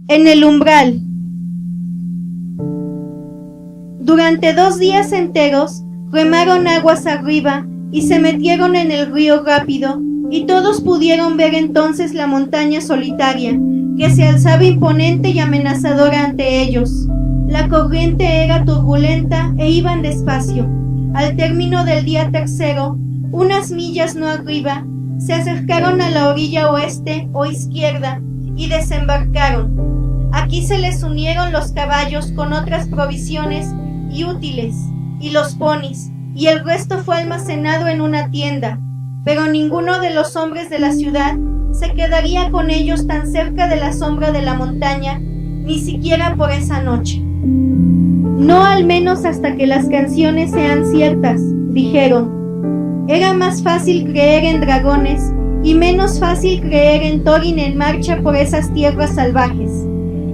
En el umbral. Durante 2 días enteros remaron aguas arriba y se metieron en el río rápido, y todos pudieron ver entonces la montaña solitaria, que se alzaba imponente y amenazadora ante ellos. La corriente era turbulenta e iban despacio. Al término del día tercero, unas millas no arriba, se acercaron a la orilla oeste o izquierda y desembarcaron. Aquí se les unieron los caballos con otras provisiones y útiles, y los ponis, y el resto fue almacenado en una tienda, pero ninguno de los hombres de la ciudad se quedaría con ellos tan cerca de la sombra de la montaña, ni siquiera por esa noche. No al menos hasta que las canciones sean ciertas, dijeron. Era más fácil creer en dragones y menos fácil creer en Thorin en marcha por esas tierras salvajes.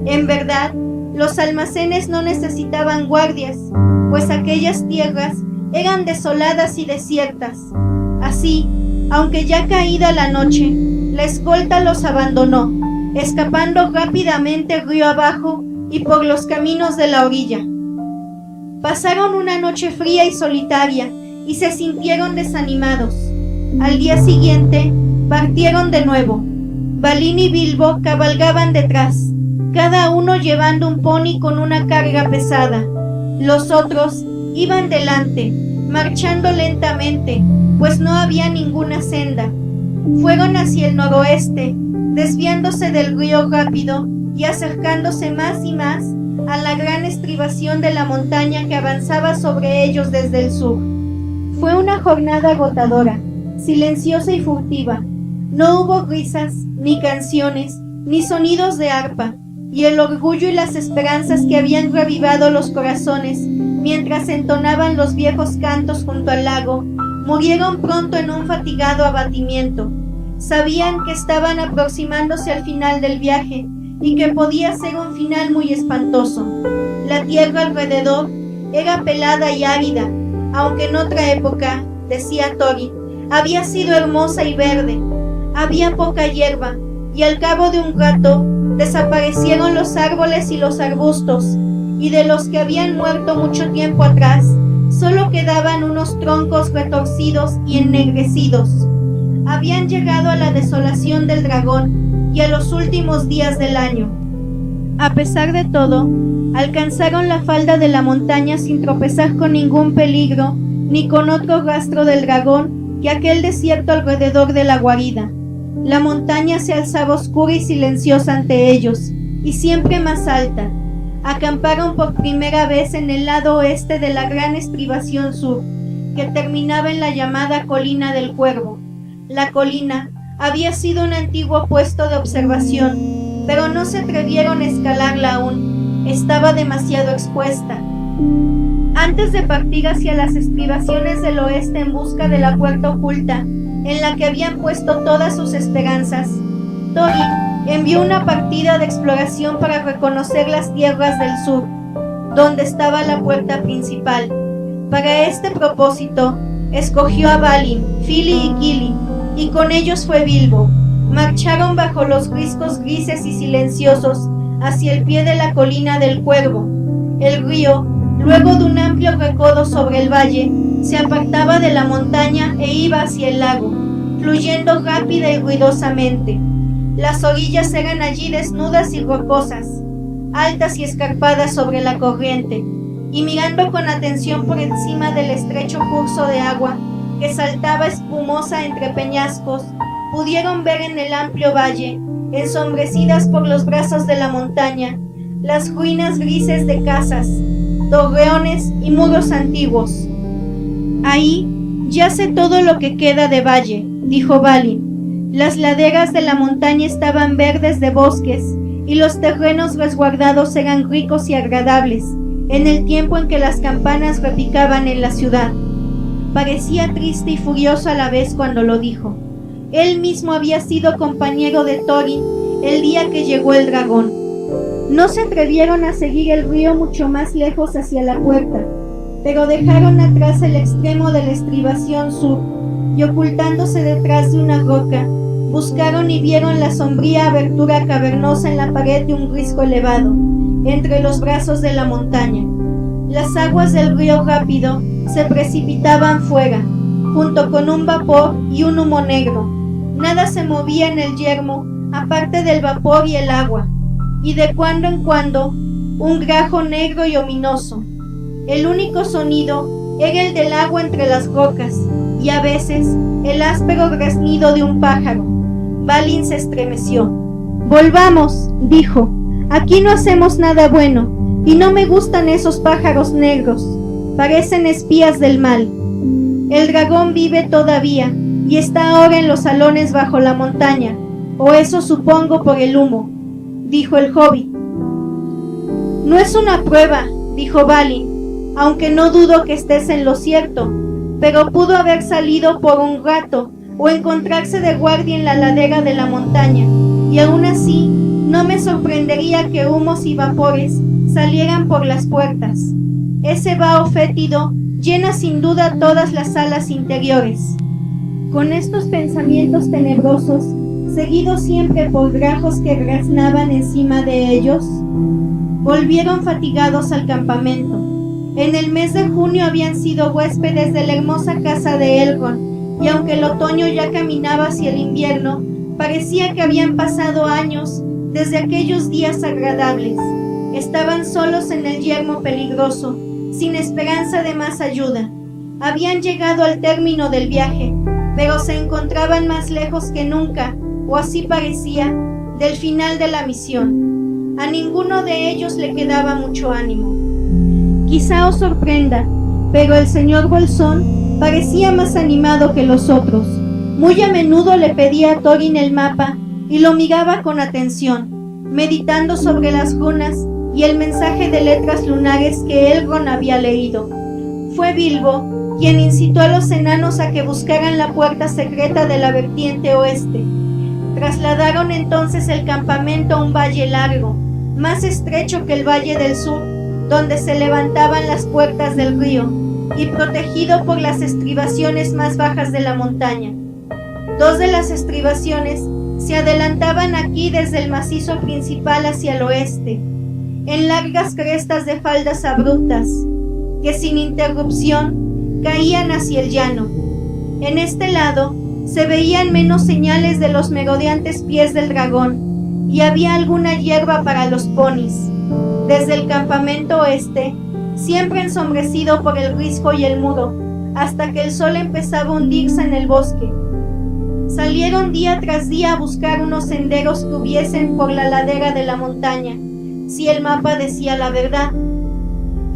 En verdad, los almacenes no necesitaban guardias, pues aquellas tierras eran desoladas y desiertas. Así, aunque ya caída la noche, la escolta los abandonó, escapando rápidamente río abajo y por los caminos de la orilla. Pasaron una noche fría y solitaria y se sintieron desanimados. Al día siguiente, partieron de nuevo. Balin y Bilbo cabalgaban detrás, cada uno llevando un pony con una carga pesada. Los otros iban delante, marchando lentamente, pues no había ninguna senda. Fueron hacia el noroeste, desviándose del río rápido y acercándose más y más a la gran estribación de la montaña que avanzaba sobre ellos desde el sur. Fue una jornada agotadora, silenciosa y furtiva. No hubo risas, ni canciones, ni sonidos de arpa, y el orgullo y las esperanzas que habían revivado los corazones mientras entonaban los viejos cantos junto al lago, murieron pronto en un fatigado abatimiento. Sabían que estaban aproximándose al final del viaje y que podía ser un final muy espantoso. La tierra alrededor era pelada y árida, aunque en otra época, decía Thorin, había sido hermosa y verde. Había poca hierba, y al cabo de un rato desaparecieron los árboles y los arbustos, y de los que habían muerto mucho tiempo atrás, solo quedaban unos troncos retorcidos y ennegrecidos. Habían llegado a la desolación del dragón y a los últimos días del año. A pesar de todo, alcanzaron la falda de la montaña sin tropezar con ningún peligro, ni con otro rastro del dragón que aquel desierto alrededor de la guarida. La montaña se alzaba oscura y silenciosa ante ellos, y siempre más alta. Acamparon por primera vez en el lado oeste de la gran estribación sur, que terminaba en la llamada Colina del Cuervo. La colina había sido un antiguo puesto de observación, pero no se atrevieron a escalarla aún. Estaba demasiado expuesta. Antes de partir hacia las estribaciones del oeste en busca de la puerta oculta, en la que habían puesto todas sus esperanzas, Thorin envió una partida de exploración para reconocer las tierras del sur, donde estaba la puerta principal. Para este propósito, escogió a Balin, Fili y Kili, y con ellos fue Bilbo. Marcharon bajo los riscos grises y silenciosos hacia el pie de la colina del Cuervo. El río, luego de un amplio recodo sobre el valle, se apartaba de la montaña e iba hacia el lago, fluyendo rápida y ruidosamente. Las orillas eran allí desnudas y rocosas, altas y escarpadas sobre la corriente, y mirando con atención por encima del estrecho curso de agua que saltaba espumosa entre peñascos, pudieron ver en el amplio valle, ensombrecidas por los brazos de la montaña, las ruinas grises de casas, torreones y muros antiguos. Ahí yace todo lo que queda de valle, dijo Balin. Las laderas de la montaña estaban verdes de bosques, y los terrenos resguardados eran ricos y agradables, en el tiempo en que las campanas repicaban en la ciudad. Parecía triste y furioso a la vez cuando lo dijo. Él mismo había sido compañero de Thorin el día que llegó el dragón. No se atrevieron a seguir el río mucho más lejos hacia la puerta, pero dejaron atrás el extremo de la estribación sur, y ocultándose detrás de una roca, buscaron y vieron la sombría abertura cavernosa en la pared de un risco elevado, entre los brazos de la montaña. Las aguas del río Rápido se precipitaban fuera, junto con un vapor y un humo negro. Nada se movía en el yermo, aparte del vapor y el agua, y de cuando en cuando, un grajo negro y ominoso. El único sonido era el del agua entre las rocas, y a veces el áspero graznido de un pájaro. Balin se estremeció. «Volvamos», dijo. «Aquí no hacemos nada bueno, y no me gustan esos pájaros negros. Parecen espías del mal. El dragón vive todavía, y está ahora en los salones bajo la montaña, o eso supongo por el humo», dijo el hobbit. «No es una prueba», dijo Balin, «aunque no dudo que estés en lo cierto, pero pudo haber salido por un rato o encontrarse de guardia en la ladera de la montaña, y aún así no me sorprendería que humos y vapores salieran por las puertas. Ese vaho fétido llena sin duda todas las salas interiores». Con estos pensamientos tenebrosos, seguidos siempre por grajos que graznaban encima de ellos, volvieron fatigados al campamento. En el mes de junio habían sido huéspedes de la hermosa casa de Elrond, y aunque el otoño ya caminaba hacia el invierno, parecía que habían pasado años desde aquellos días agradables. Estaban solos en el yermo peligroso, sin esperanza de más ayuda. Habían llegado al término del viaje, pero se encontraban más lejos que nunca, o así parecía, del final de la misión. A ninguno de ellos le quedaba mucho ánimo. Quizá os sorprenda, pero el señor Bolsón parecía más animado que los otros. Muy a menudo le pedía a Thorin el mapa y lo miraba con atención, meditando sobre las runas y el mensaje de letras lunares que Elrond había leído. Fue Bilbo quien incitó a los enanos a que buscaran la puerta secreta de la vertiente oeste. Trasladaron entonces el campamento a un valle largo, más estrecho que el valle del sur, donde se levantaban las puertas del río, y protegido por las estribaciones más bajas de la montaña. Dos de las estribaciones se adelantaban aquí desde el macizo principal hacia el oeste, en largas crestas de faldas abruptas, que sin interrupción caían hacia el llano. En este lado se veían menos señales de los merodeantes pies del dragón, y había alguna hierba para los ponis. Desde el campamento oeste, siempre ensombrecido por el risco y el mudo, hasta que el sol empezaba a hundirse en el bosque, salieron día tras día a buscar unos senderos que hubiesen por la ladera de la montaña, si el mapa decía la verdad.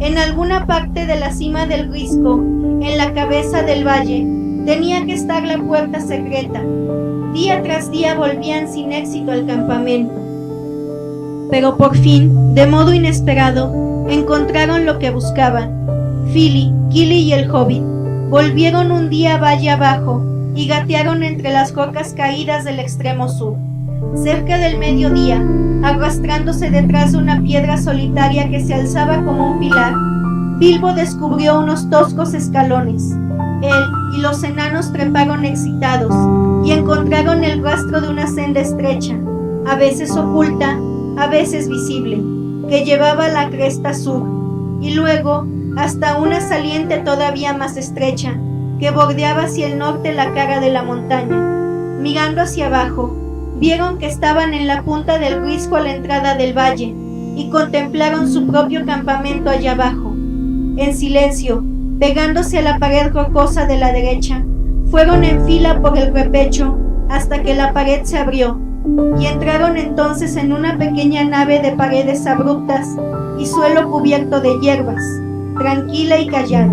En alguna parte de la cima del risco, en la cabeza del valle, tenía que estar la puerta secreta. Día tras día volvían sin éxito al campamento. Pero por fin, de modo inesperado, encontraron lo que buscaban. Fili, Kili y el hobbit volvieron un día valle abajo y gatearon entre las rocas caídas del extremo sur. Cerca del mediodía, arrastrándose detrás de una piedra solitaria que se alzaba como un pilar, Bilbo descubrió unos toscos escalones. Él y los enanos treparon excitados y encontraron el rastro de una senda estrecha, a veces oculta, a veces visible, que llevaba a la cresta sur, y luego hasta una saliente todavía más estrecha, que bordeaba hacia el norte la cara de la montaña. Mirando hacia abajo, vieron que estaban en la punta del risco a la entrada del valle, y contemplaron su propio campamento allá abajo. En silencio, pegándose a la pared rocosa de la derecha, fueron en fila por el repecho hasta que la pared se abrió, y entraron entonces en una pequeña nave de paredes abruptas y suelo cubierto de hierbas, tranquila y callada.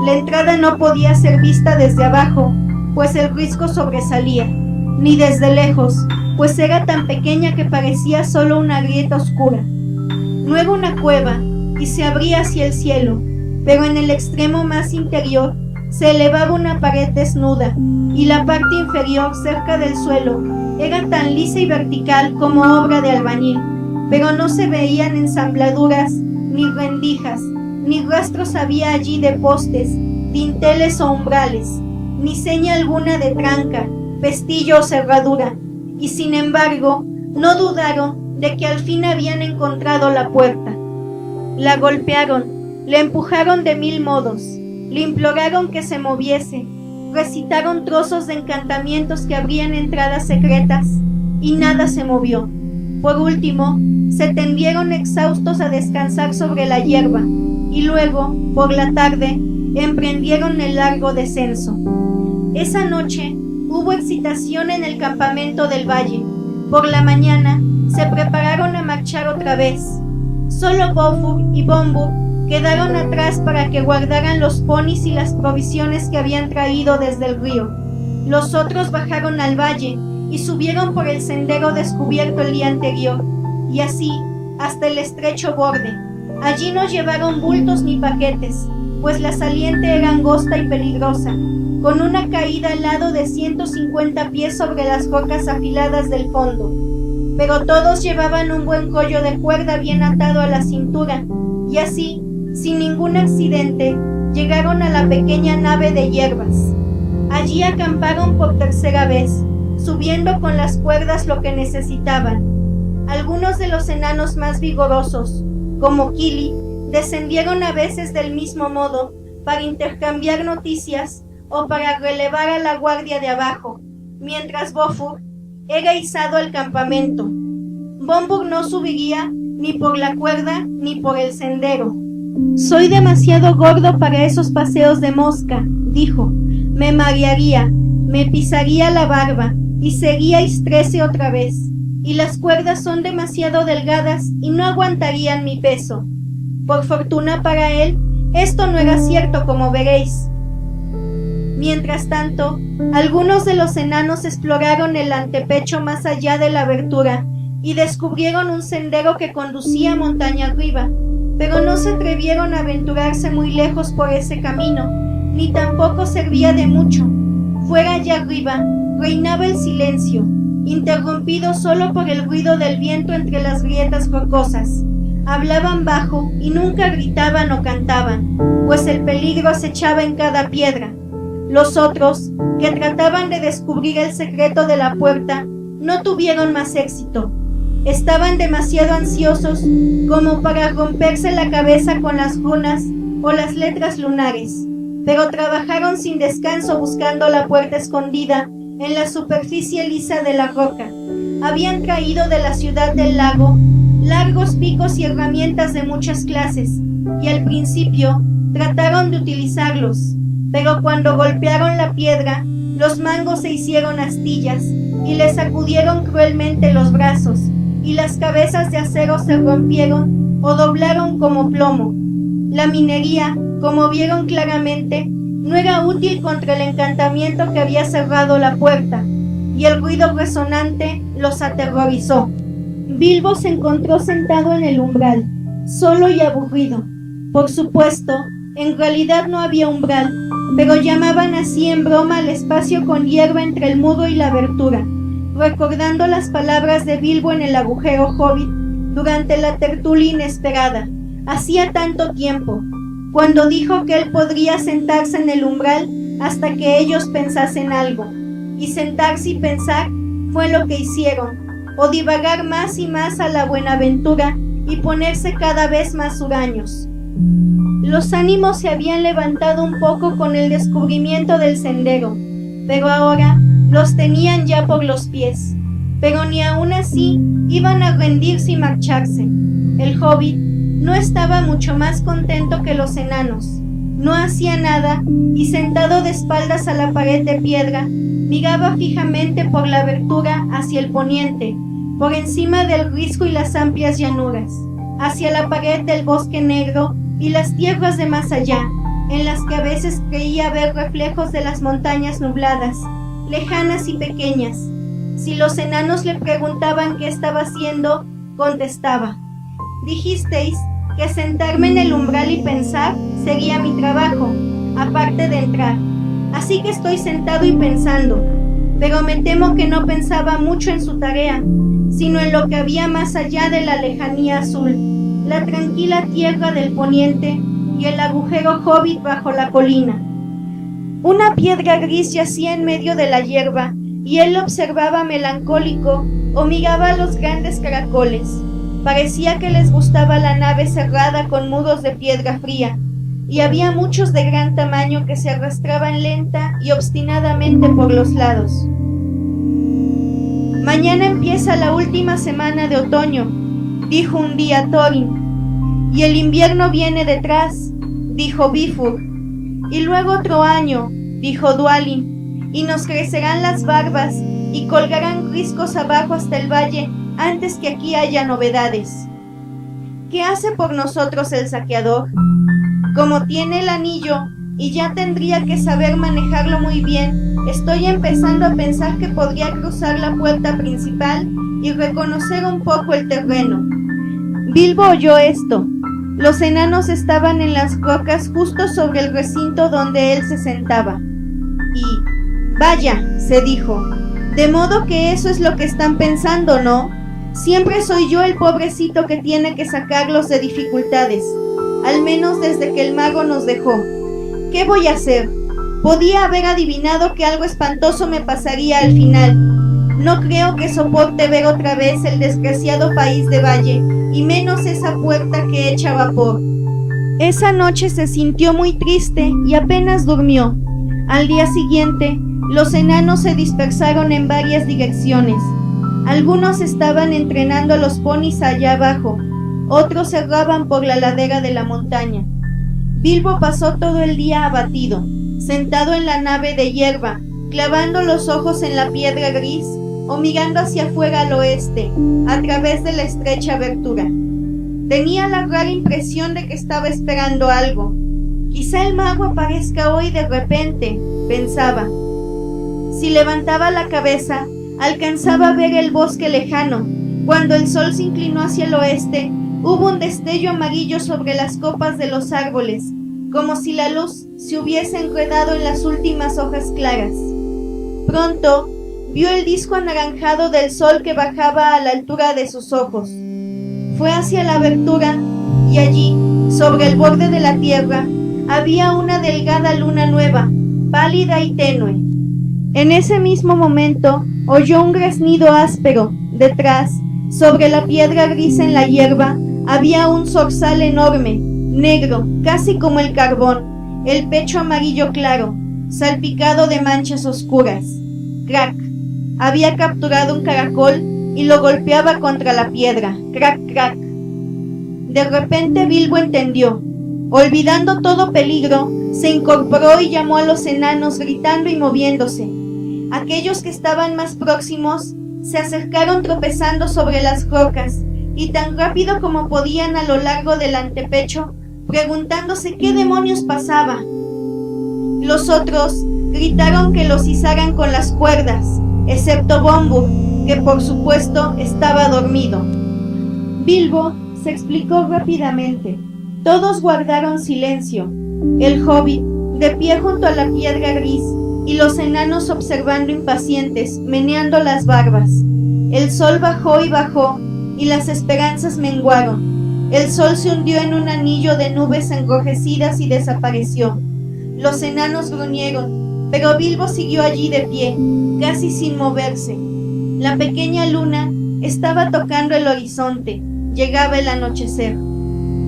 La entrada no podía ser vista desde abajo, pues el risco sobresalía, ni desde lejos, pues era tan pequeña que parecía solo una grieta oscura. No era una cueva, y se abría hacia el cielo, pero en el extremo más interior se elevaba una pared desnuda, y la parte inferior, cerca del suelo, era tan lisa y vertical como obra de albañil, pero no se veían ensambladuras, ni rendijas, ni rastros había allí de postes, dinteles o umbrales, ni seña alguna de tranca, pestillo o cerradura, y sin embargo no dudaron de que al fin habían encontrado la puerta. La golpearon, le empujaron de 1000 modos, le imploraron que se moviese, recitaron trozos de encantamientos que abrían entradas secretas, y nada se movió. Por último, se tendieron exhaustos a descansar sobre la hierba, y luego, por la tarde, emprendieron el largo descenso. Esa noche hubo excitación en el campamento del valle. Por la mañana se prepararon a marchar otra vez. Solo Bofur y Bombur quedaron atrás para que guardaran los ponis y las provisiones que habían traído desde el río. Los otros bajaron al valle y subieron por el sendero descubierto el día anterior, y así hasta el estrecho borde. Allí no llevaron bultos ni paquetes, pues la saliente era angosta y peligrosa, con una caída al lado de 150 pies sobre las rocas afiladas del fondo. Pero todos llevaban un buen collo de cuerda bien atado a la cintura, y así, sin ningún accidente, llegaron a la pequeña nave de hierbas. Allí acamparon por tercera vez, subiendo con las cuerdas lo que necesitaban. Algunos de los enanos más vigorosos, como Kili, descendieron a veces del mismo modo para intercambiar noticias o para relevar a la guardia de abajo, mientras Bofur era izado al campamento. Bombur no subiría ni por la cuerda ni por el sendero. «Soy demasiado gordo para esos paseos de mosca», dijo. «Me marearía, me pisaría la barba y seríais 13 otra vez, y las cuerdas son demasiado delgadas y no aguantarían mi peso». Por fortuna para él, esto no era cierto, como veréis. Mientras tanto, algunos de los enanos exploraron el antepecho más allá de la abertura y descubrieron un sendero que conducía montaña arriba, pero no se atrevieron a aventurarse muy lejos por ese camino, ni tampoco servía de mucho. Fuera allá arriba reinaba el silencio, interrumpido solo por el ruido del viento entre las grietas rocosas. Hablaban bajo y nunca gritaban o cantaban, pues el peligro acechaba en cada piedra. Los otros, que trataban de descubrir el secreto de la puerta, no tuvieron más éxito. Estaban demasiado ansiosos como para romperse la cabeza con las runas o las letras lunares, pero trabajaron sin descanso buscando la puerta escondida en la superficie lisa de la roca. Habían traído de la ciudad del lago largos picos y herramientas de muchas clases, y al principio trataron de utilizarlos, pero cuando golpearon la piedra, los mangos se hicieron astillas y les sacudieron cruelmente los brazos, y las cabezas de acero se rompieron o doblaron como plomo. La minería, como vieron claramente, no era útil contra el encantamiento que había cerrado la puerta, y el ruido resonante los aterrorizó. Bilbo se encontró sentado en el umbral, solo y aburrido. Por supuesto, en realidad no había umbral, pero llamaban así en broma al espacio con hierba entre el muro y la abertura, recordando las palabras de Bilbo en el agujero hobbit durante la tertulia inesperada, hacía tanto tiempo, cuando dijo que él podría sentarse en el umbral hasta que ellos pensasen algo, y sentarse y pensar fue lo que hicieron, o divagar más y más a la buenaventura y ponerse cada vez más huraños. Los ánimos se habían levantado un poco con el descubrimiento del sendero, pero ahora los tenían ya por los pies. Pero ni aún así iban a rendirse y marcharse. El hobbit no estaba mucho más contento que los enanos. No hacía nada y, sentado de espaldas a la pared de piedra, miraba fijamente por la abertura hacia el poniente, por encima del risco y las amplias llanuras, hacia la pared del bosque negro y las tierras de más allá, en las que a veces creía ver reflejos de las montañas nubladas, lejanas y pequeñas. Si los enanos le preguntaban qué estaba haciendo, contestaba: «Dijisteis que sentarme en el umbral y pensar sería mi trabajo, aparte de entrar. Así que estoy sentado y pensando, pero me temo que no pensaba mucho en su tarea, sino en lo que había más allá de la lejanía azul, la tranquila tierra del poniente y el agujero hobbit bajo la colina». Una piedra gris yacía en medio de la hierba y él observaba melancólico o miraba a los grandes caracoles. Parecía que les gustaba la nave cerrada con muros de piedra fría, y había muchos de gran tamaño que se arrastraban lenta y obstinadamente por los lados. Mañana empieza la última semana de otoño, dijo un día Thorin, y el invierno viene detrás, dijo Bifur, y luego otro año, dijo Dwalin, y nos crecerán las barbas y colgarán riscos abajo hasta el valle antes que aquí haya novedades. ¿Qué hace por nosotros el saqueador? Como tiene el anillo y ya tendría que saber manejarlo muy bien, estoy empezando a pensar que podría cruzar la puerta principal y reconocer un poco el terreno. Bilbo oyó esto. Los enanos estaban en las rocas justo sobre el recinto donde él se sentaba. Y, vaya, se dijo, de modo que eso es lo que están pensando, ¿no? Siempre soy yo el pobrecito que tiene que sacarlos de dificultades, al menos desde que el mago nos dejó. ¿Qué voy a hacer? Podía haber adivinado que algo espantoso me pasaría al final. No creo que soporte ver otra vez el desgraciado país de Valle, y menos esa puerta que echa vapor. Esa noche se sintió muy triste y apenas durmió. Al día siguiente, los enanos se dispersaron en varias direcciones. Algunos estaban entrenando a los ponis allá abajo, otros erraban por la ladera de la montaña. Bilbo pasó todo el día abatido, sentado en la nave de hierba, clavando los ojos en la piedra gris o mirando hacia afuera al oeste, a través de la estrecha abertura. Tenía la rara impresión de que estaba esperando algo. Quizá el mago aparezca hoy de repente, pensaba. Si levantaba la cabeza, alcanzaba a ver el bosque lejano. Cuando el sol se inclinó hacia el oeste, hubo un destello amarillo sobre las copas de los árboles, como si la luz se hubiese enredado en las últimas hojas claras. Pronto, vio el disco anaranjado del sol que bajaba a la altura de sus ojos. Fue hacia la abertura, y allí, sobre el borde de la tierra, había una delgada luna nueva, pálida y tenue. En ese mismo momento, oyó un graznido áspero. Detrás, sobre la piedra gris en la hierba, había un zorzal enorme, negro, casi como el carbón, el pecho amarillo claro, salpicado de manchas oscuras. Crack. Había capturado un caracol y lo golpeaba contra la piedra. Crack, crack. De repente Bilbo entendió. Olvidando todo peligro, se incorporó y llamó a los enanos gritando y moviéndose. Aquellos que estaban más próximos se acercaron tropezando sobre las rocas y tan rápido como podían a lo largo del antepecho, preguntándose qué demonios pasaba. Los otros gritaron que los izaran con las cuerdas, excepto Bombur, que por supuesto estaba dormido. Bilbo se explicó rápidamente. Todos guardaron silencio, el hobbit de pie junto a la piedra gris y los enanos observando impacientes, meneando las barbas. El sol bajó y bajó y las esperanzas menguaron. El sol se hundió en un anillo de nubes enrojecidas y desapareció. Los enanos gruñeron, pero Bilbo siguió allí de pie, casi sin moverse. La pequeña luna estaba tocando el horizonte, llegaba el anochecer.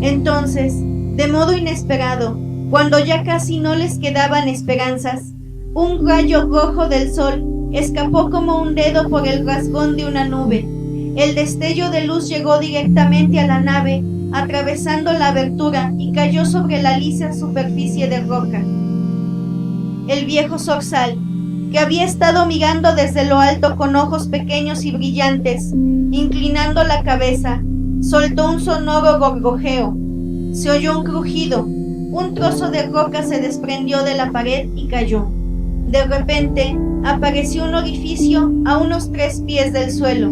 Entonces, de modo inesperado, cuando ya casi no les quedaban esperanzas, un rayo rojo del sol escapó como un dedo por el rasgón de una nube. El destello de luz llegó directamente a la nave, atravesando la abertura y cayó sobre la lisa superficie de roca. El viejo zorzal, que había estado mirando desde lo alto con ojos pequeños y brillantes, inclinando la cabeza, soltó un sonoro gorgojeo. Se oyó un crujido, un trozo de roca se desprendió de la pared y cayó. De repente, apareció un orificio a unos 3 pies del suelo.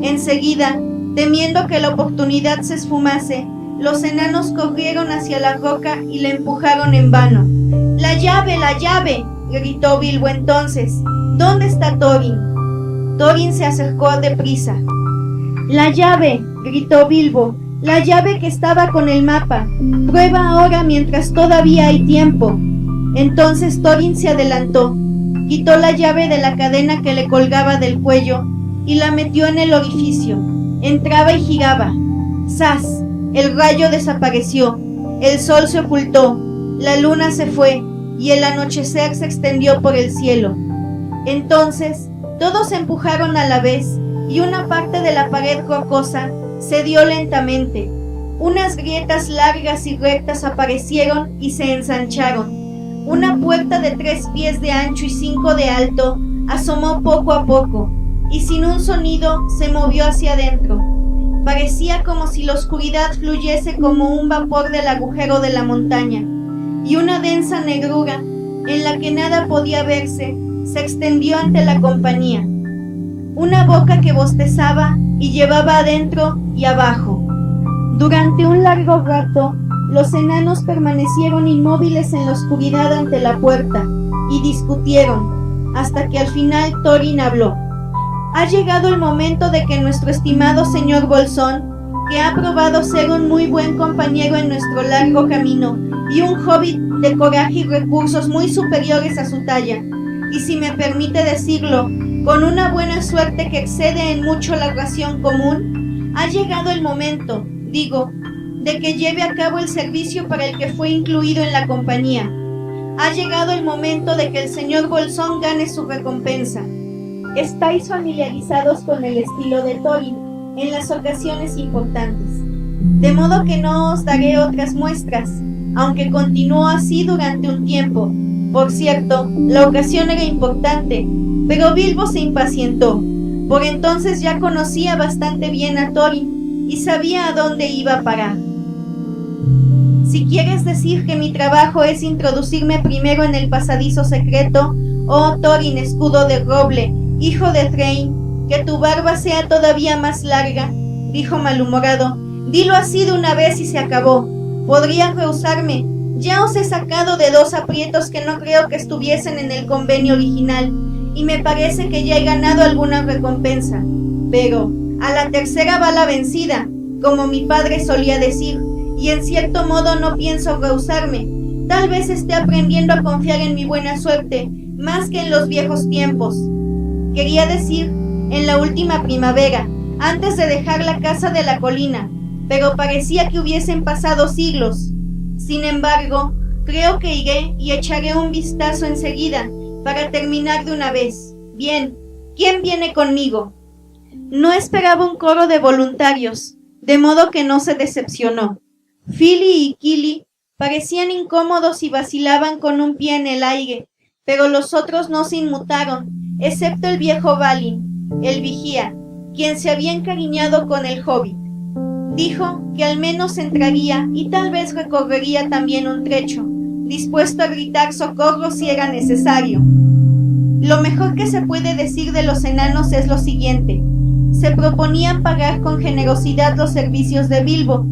Enseguida, temiendo que la oportunidad se esfumase, los enanos corrieron hacia la roca y la empujaron en vano. ¡La llave, la llave!, gritó Bilbo entonces. ¿Dónde está Thorin? Thorin se acercó deprisa. ¡La llave!, gritó Bilbo. La llave que estaba con el mapa. Prueba ahora mientras todavía hay tiempo. Entonces Thorin se adelantó. quitó la llave de la cadena que le colgaba del cuello y la metió en el orificio. Entraba y giraba. ¡Zas! El rayo desapareció, el sol se ocultó, la luna se fue y el anochecer se extendió por el cielo. Entonces todos se empujaron a la vez y una parte de la pared rocosa cedió lentamente. Unas grietas largas y rectas aparecieron y se ensancharon. Una puerta de 3 pies de ancho y 5 de alto asomó poco a poco y sin un sonido se movió hacia adentro. Parecía como si la oscuridad fluyese como un vapor del agujero de la montaña, y una densa negrura, en la que nada podía verse, se extendió ante la compañía. Una boca que bostezaba y llevaba adentro y abajo. Durante un largo rato, los enanos permanecieron inmóviles en la oscuridad ante la puerta y discutieron, hasta que al final Thorin habló. Ha llegado el momento de que nuestro estimado señor Bolsón, que ha probado ser un muy buen compañero en nuestro largo camino y un hobbit de coraje y recursos muy superiores a su talla, y si me permite decirlo, con una buena suerte que excede en mucho la ración común, ha llegado el momento, digo, de que lleve a cabo el servicio para el que fue incluido en la compañía. Ha llegado el momento de que el señor Bolsón gane su recompensa. Estáis familiarizados con el estilo de Thorin en las ocasiones importantes, de modo que no os daré otras muestras, aunque continuó así durante un tiempo. Por cierto, la ocasión era importante, pero Bilbo se impacientó. Por entonces ya conocía bastante bien a Thorin y sabía a dónde iba a parar. Si quieres decir que mi trabajo es introducirme primero en el pasadizo secreto, oh Thorin, escudo de roble, hijo de Thrain, que tu barba sea todavía más larga, dijo malhumorado, dilo así de una vez y se acabó. Podrías rehusarme. Ya os he sacado de 2 aprietos que no creo que estuviesen en el convenio original, y me parece que ya he ganado alguna recompensa. Pero a la tercera va la vencida, como mi padre solía decir, y en cierto modo no pienso rehusarme. Tal vez esté aprendiendo a confiar en mi buena suerte, más que en los viejos tiempos. Quería decir, en la última primavera, antes de dejar la casa de la colina, pero parecía que hubiesen pasado siglos. Sin embargo, creo que iré y echaré un vistazo enseguida, para terminar de una vez. Bien, ¿quién viene conmigo? No esperaba un coro de voluntarios, de modo que no se decepcionó. Fili y Kili parecían incómodos y vacilaban con un pie en el aire, pero los otros no se inmutaron, excepto el viejo Balin, el vigía, quien se había encariñado con el hobbit. Dijo que al menos entraría y tal vez recorrería también un trecho, dispuesto a gritar socorro si era necesario. Lo mejor que se puede decir de los enanos es lo siguiente: se proponían pagar con generosidad los servicios de Bilbo.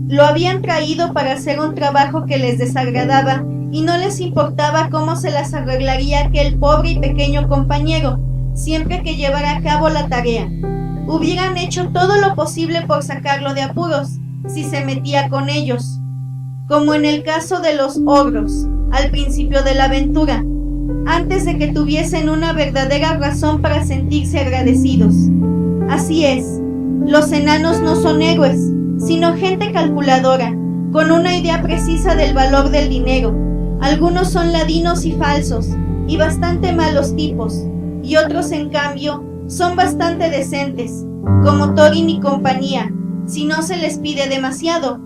Lo habían traído para hacer un trabajo que les desagradaba y no les importaba cómo se las arreglaría aquel pobre y pequeño compañero, siempre que llevara a cabo la tarea. Hubieran hecho todo lo posible por sacarlo de apuros, si se metía con ellos, como en el caso de los ogros, al principio de la aventura, antes de que tuviesen una verdadera razón para sentirse agradecidos. Así es, los enanos no son héroes, sino gente calculadora, con una idea precisa del valor del dinero. Algunos son ladinos y falsos, y bastante malos tipos, y otros, en cambio, son bastante decentes, como Thorin y compañía, si no se les pide demasiado.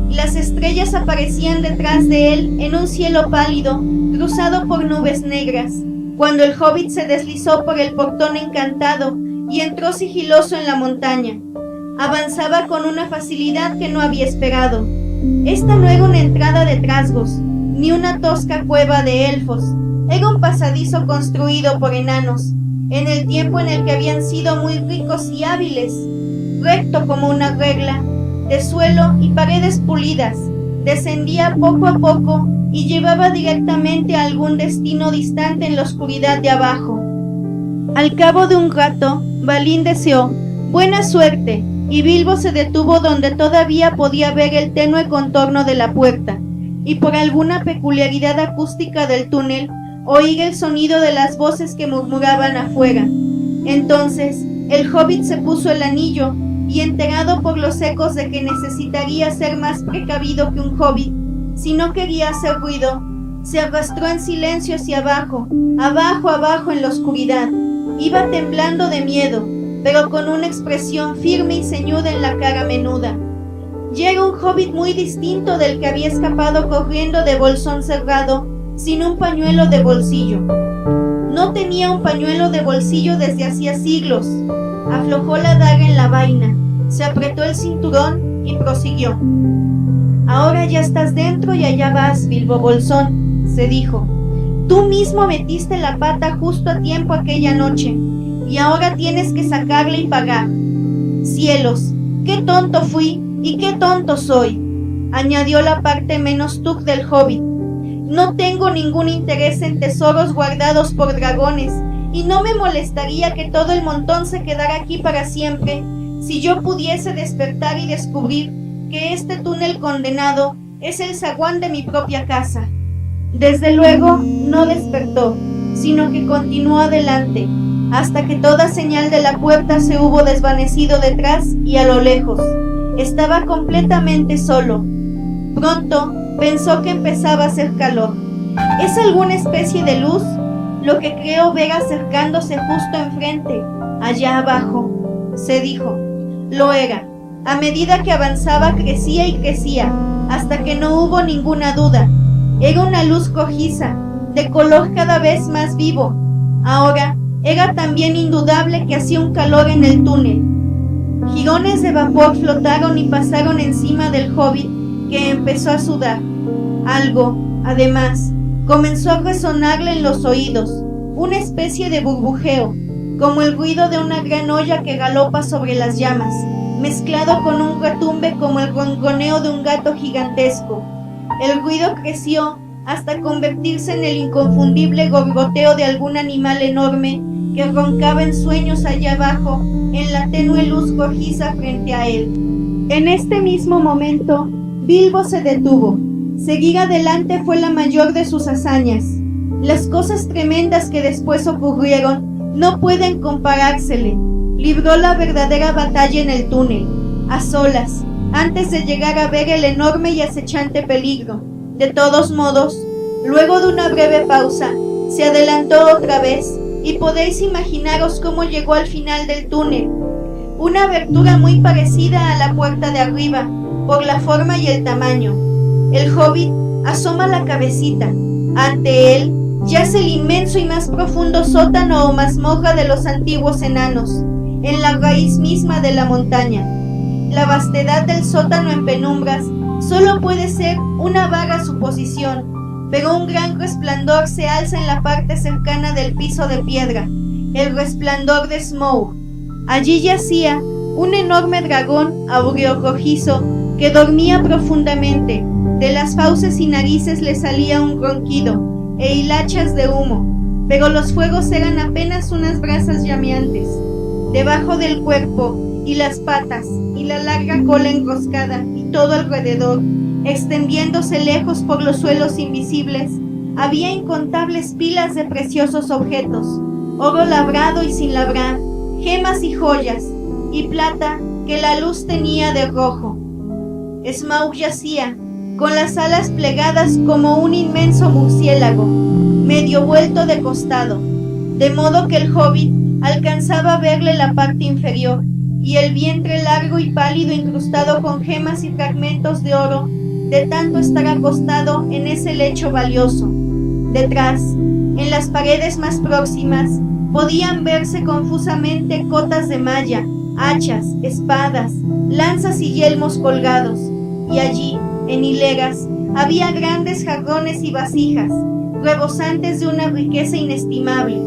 Las estrellas aparecían detrás de él en un cielo pálido, cruzado por nubes negras, cuando el hobbit se deslizó por el portón encantado y entró sigiloso en la montaña. Avanzaba con una facilidad que no había esperado. Esta no era una entrada de trasgos, ni una tosca cueva de elfos. Era un pasadizo construido por enanos, en el tiempo en el que habían sido muy ricos y hábiles, recto como una regla, de suelo y paredes pulidas, descendía poco a poco y llevaba directamente a algún destino distante en la oscuridad de abajo. Al cabo de un rato, Balin deseó buena suerte, y Bilbo se detuvo donde todavía podía ver el tenue contorno de la puerta, y por alguna peculiaridad acústica del túnel, oír el sonido de las voces que murmuraban afuera. Entonces el hobbit se puso el anillo y, enterado por los ecos de que necesitaría ser más precavido que un hobbit si no quería hacer ruido, se arrastró en silencio hacia abajo, abajo en la oscuridad. Iba temblando de miedo, pero con una expresión firme y ceñuda en la cara menuda. Ya era un hobbit muy distinto del que había escapado corriendo de bolsón cerrado, sin un pañuelo de bolsillo. No tenía un pañuelo de bolsillo desde hacía siglos. Aflojó la daga en la vaina, se apretó el cinturón y prosiguió. Ahora ya estás dentro y allá vas, Bilbo Bolsón, se dijo. Tú mismo metiste la pata justo a tiempo aquella noche, y ahora tienes que sacarla y pagar. Cielos, qué tonto fui y qué tonto soy, añadió la parte menos tuc del hobbit. No tengo ningún interés en tesoros guardados por dragones, y no me molestaría que todo el montón se quedara aquí para siempre, si yo pudiese despertar y descubrir que este túnel condenado es el zaguán de mi propia casa. Desde luego no despertó, sino que continuó adelante, hasta que toda señal de la puerta se hubo desvanecido detrás y a lo lejos. Estaba completamente solo. Pronto pensó que empezaba a hacer calor. ¿Es alguna especie de luz? Lo que creo ver acercándose justo enfrente, allá abajo, se dijo. Lo era. A medida que avanzaba crecía y crecía, hasta que no hubo ninguna duda. Era una luz rojiza, de color cada vez más vivo. Ahora era también indudable que hacía un calor en el túnel. Jirones de vapor flotaron y pasaron encima del hobbit, que empezó a sudar. Algo, además, comenzó a resonarle en los oídos, una especie de burbujeo, como el ruido de una gran olla que galopa sobre las llamas, mezclado con un retumbe como el ronroneo de un gato gigantesco. El ruido creció hasta convertirse en el inconfundible gorgoteo de algún animal enorme que roncaba en sueños allá abajo en la tenue luz rojiza frente a él. En este mismo momento, Bilbo se detuvo. Seguir adelante fue la mayor de sus hazañas. Las cosas tremendas que después ocurrieron no pueden comparársele. Libró la verdadera batalla en el túnel, a solas, antes de llegar a ver el enorme y acechante peligro. De todos modos, luego de una breve pausa, se adelantó otra vez, y podéis imaginaros cómo llegó al final del túnel. Una abertura muy parecida a la puerta de arriba, por la forma y el tamaño. El hobbit asoma la cabecita. Ante él yace el inmenso y más profundo sótano o mazmorra de los antiguos enanos, en la raíz misma de la montaña. La vastedad del sótano en penumbras solo puede ser una vaga suposición, pero un gran resplandor se alza en la parte cercana del piso de piedra, el resplandor de Smaug. Allí yacía un enorme dragón áureo rojizo que dormía profundamente. De las fauces y narices le salía un ronquido e hilachas de humo, pero los fuegos eran apenas unas brasas llameantes. Debajo del cuerpo y las patas y la larga cola enroscada y todo alrededor, extendiéndose lejos por los suelos invisibles, había incontables pilas de preciosos objetos, oro labrado y sin labrar, gemas y joyas, y plata que la luz tenía de rojo. Smaug yacía, con las alas plegadas como un inmenso murciélago, medio vuelto de costado, de modo que el hobbit alcanzaba a verle la parte inferior, y el vientre largo y pálido incrustado con gemas y fragmentos de oro, de tanto estar acostado en ese lecho valioso. Detrás, en las paredes más próximas, podían verse confusamente cotas de malla, hachas, espadas, lanzas y yelmos colgados, y allí, en hileras, había grandes jarrones y vasijas, rebosantes de una riqueza inestimable,